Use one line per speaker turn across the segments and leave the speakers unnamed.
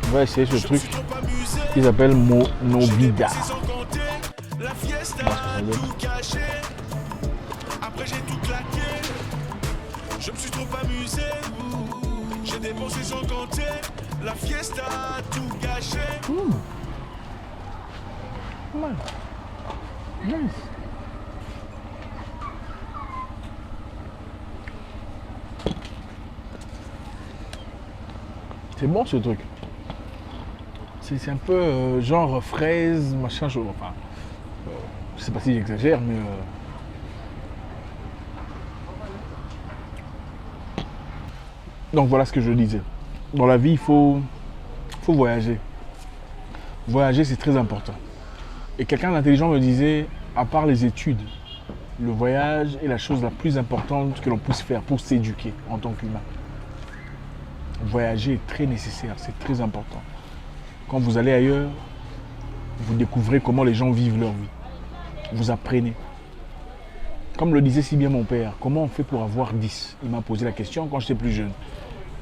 On va essayer ce truc qui s'appelle Monobida.
La fiesta tout caché. Après j'ai tout claqué. Je me suis trop amusé. J'ai dépensé sans compter. La fiesta tout gâché.
Ouais. Nice. C'est bon ce truc. C'est un peu genre fraise, machin, chaud. Enfin, je sais pas si j'exagère, mais donc voilà ce que je disais. Dans la vie, il faut voyager. Voyager, c'est très important. Et quelqu'un d'intelligent me disait, à part les études, le voyage est la chose la plus importante que l'on puisse faire pour s'éduquer en tant qu'humain. Voyager est très nécessaire, c'est très important. Quand vous allez ailleurs, vous découvrez comment les gens vivent leur vie. Vous apprenez. Comme le disait si bien mon père, comment on fait pour avoir 10? Il m'a posé la question quand j'étais plus jeune.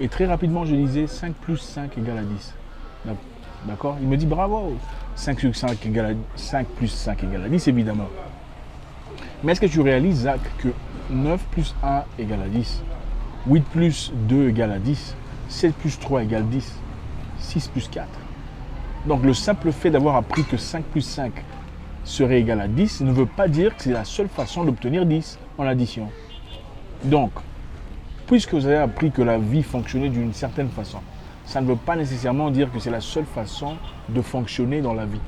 Et très rapidement, je disais 5 plus 5 égale à 10. D'accord? Il me dit bravo, 5 plus 5 égale à 10, évidemment. Mais est-ce que tu réalises, Zach, que 9 plus 1 égale à 10, 8 plus 2 égale à 10, 7 plus 3 égale 10, 6 plus 4. Donc le simple fait d'avoir appris que 5 plus 5 serait égal à 10 ne veut pas dire que c'est la seule façon d'obtenir 10 en addition. Donc, puisque vous avez appris que la vie fonctionnait d'une certaine façon, ça ne veut pas nécessairement dire que c'est la seule façon de fonctionner dans la vie.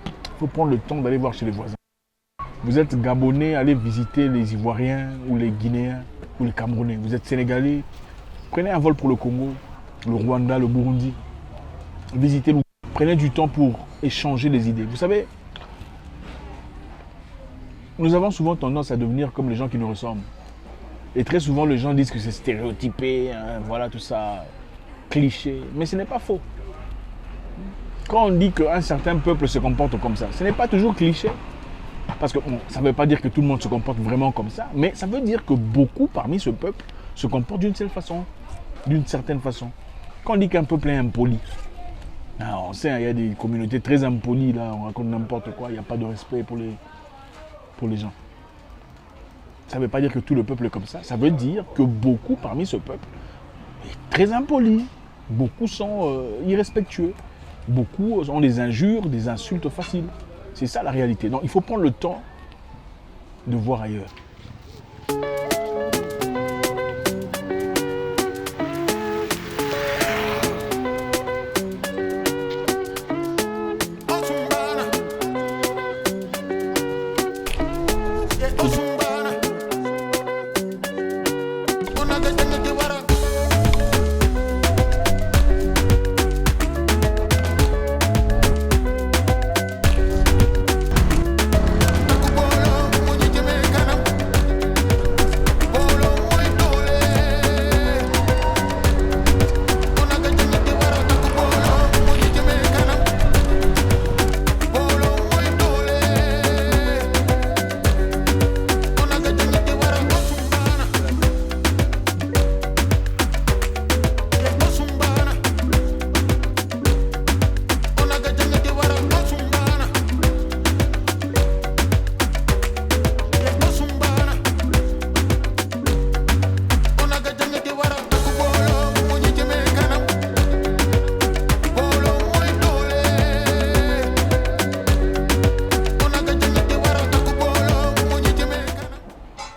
Il faut prendre le temps d'aller voir chez les voisins. Vous êtes Gabonais, allez visiter les Ivoiriens ou les Guinéens ou les Camerounais. Vous êtes Sénégalais, prenez un vol pour le Congo, le Rwanda, le Burundi. Visitez-le. Prenez du temps pour échanger des idées. Vous savez, nous avons souvent tendance à devenir comme les gens qui nous ressemblent. Et très souvent, les gens disent que c'est stéréotypé, hein, voilà tout ça, cliché. Mais ce n'est pas faux. Quand on dit qu'un certain peuple se comporte comme ça, ce n'est pas toujours cliché. Parce que bon, ça ne veut pas dire que tout le monde se comporte vraiment comme ça, mais ça veut dire que beaucoup parmi ce peuple se comportent d'une certaine façon. Quand on dit qu'un peuple est impoli, on sait, il y a des communautés très impolies, là, on raconte n'importe quoi, il n'y a pas de respect pour les gens. Ça ne veut pas dire que tout le peuple est comme ça, ça veut dire que beaucoup parmi ce peuple est très impoli, beaucoup sont irrespectueux, beaucoup ont des injures, des insultes faciles. C'est ça la réalité. Donc il faut prendre le temps de voir ailleurs.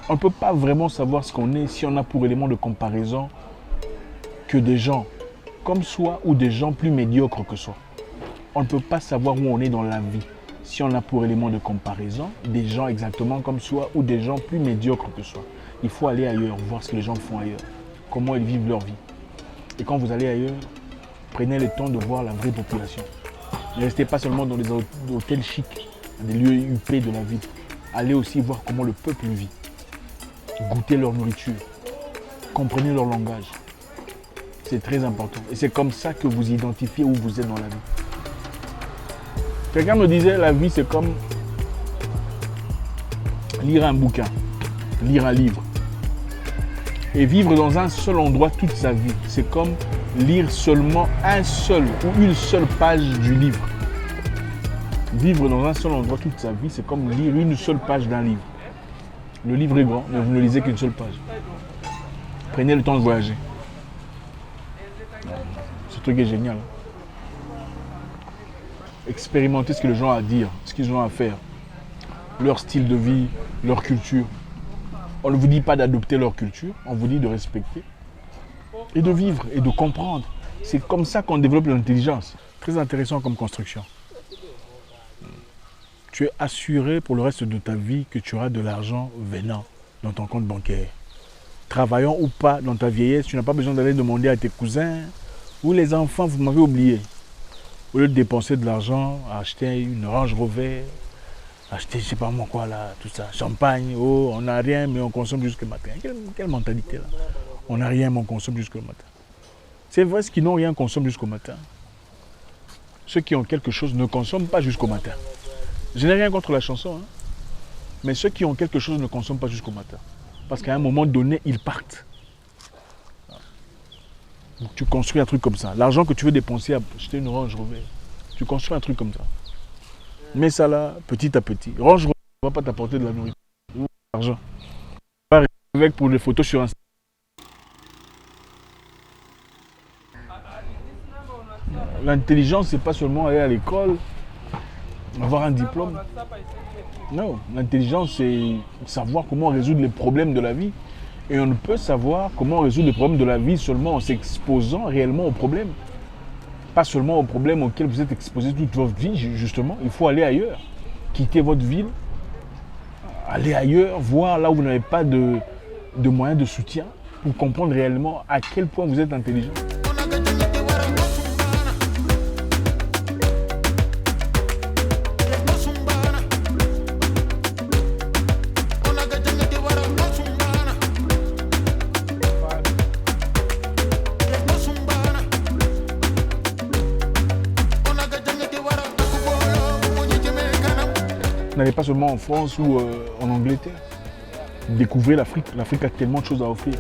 On ne peut pas vraiment savoir ce qu'on est si on a pour élément de comparaison que des gens comme soi ou des gens plus médiocres que soi. On ne peut pas savoir où on est dans la vie si on a pour élément de comparaison des gens exactement comme soi ou des gens plus médiocres que soi. Il faut aller ailleurs, voir ce que les gens font ailleurs, comment ils vivent leur vie. Et quand vous allez ailleurs, prenez le temps de voir la vraie population. Ne restez pas seulement dans des hôtels chics, des lieux huppés de la vie. Allez aussi voir comment le peuple vit. Goûtez leur nourriture. Comprenez leur langage. C'est très important. Et c'est comme ça que vous identifiez où vous êtes dans la vie. Quelqu'un me disait, la vie c'est comme lire un bouquin, lire un livre. Et vivre dans un seul endroit toute sa vie, c'est comme lire seulement un seul ou une seule page du livre. Vivre dans un seul endroit toute sa vie, c'est comme lire une seule page d'un livre. Le livre est grand, mais vous ne lisez qu'une seule page. Prenez le temps de voyager. Ce truc est génial. Expérimentez ce que les gens ont à dire, ce qu'ils ont à faire. Leur style de vie, leur culture. On ne vous dit pas d'adopter leur culture, on vous dit de respecter et de vivre et de comprendre. C'est comme ça qu'on développe l'intelligence. Très intéressant comme construction. Tu es assuré pour le reste de ta vie que tu auras de l'argent venant dans ton compte bancaire. Travaillant ou pas dans ta vieillesse, tu n'as pas besoin d'aller demander à tes cousins ou les enfants, vous m'avez oublié. Au lieu de dépenser de l'argent à acheter une Range Rover, acheter je sais pas moi quoi là, tout ça, champagne, oh on n'a rien mais on consomme jusqu'au matin. Quelle mentalité là? On n'a rien mais on consomme jusqu'au matin. C'est vrai, ceux qui n'ont rien consomment jusqu'au matin. Ceux qui ont quelque chose ne consomment pas jusqu'au matin. Je n'ai rien contre la chanson, hein, mais ceux qui ont quelque chose ne consomment pas jusqu'au matin. Parce qu'à un moment donné, ils partent. Donc tu construis un truc comme ça. L'argent que tu veux dépenser à acheter une Range Rover, tu construis un truc comme ça. Mets ça là, petit à petit. Range Rover ne va pas t'apporter de la nourriture ou de l'argent. Tu vas rester avec pour les photos sur Instagram. L'intelligence, c'est pas seulement aller à l'école, avoir un diplôme. Non, l'intelligence, c'est savoir comment résoudre les problèmes de la vie. Et on ne peut savoir comment résoudre les problèmes de la vie seulement en s'exposant réellement aux problèmes. Pas seulement aux problèmes auxquels vous êtes exposé toute votre vie, justement. Il faut aller ailleurs. Quitter votre ville, aller ailleurs, voir là où vous n'avez pas de moyens de soutien pour comprendre réellement à quel point vous êtes intelligent. N'allez pas seulement en France ou en Angleterre. Découvrez l'Afrique. L'Afrique a tellement de choses à offrir.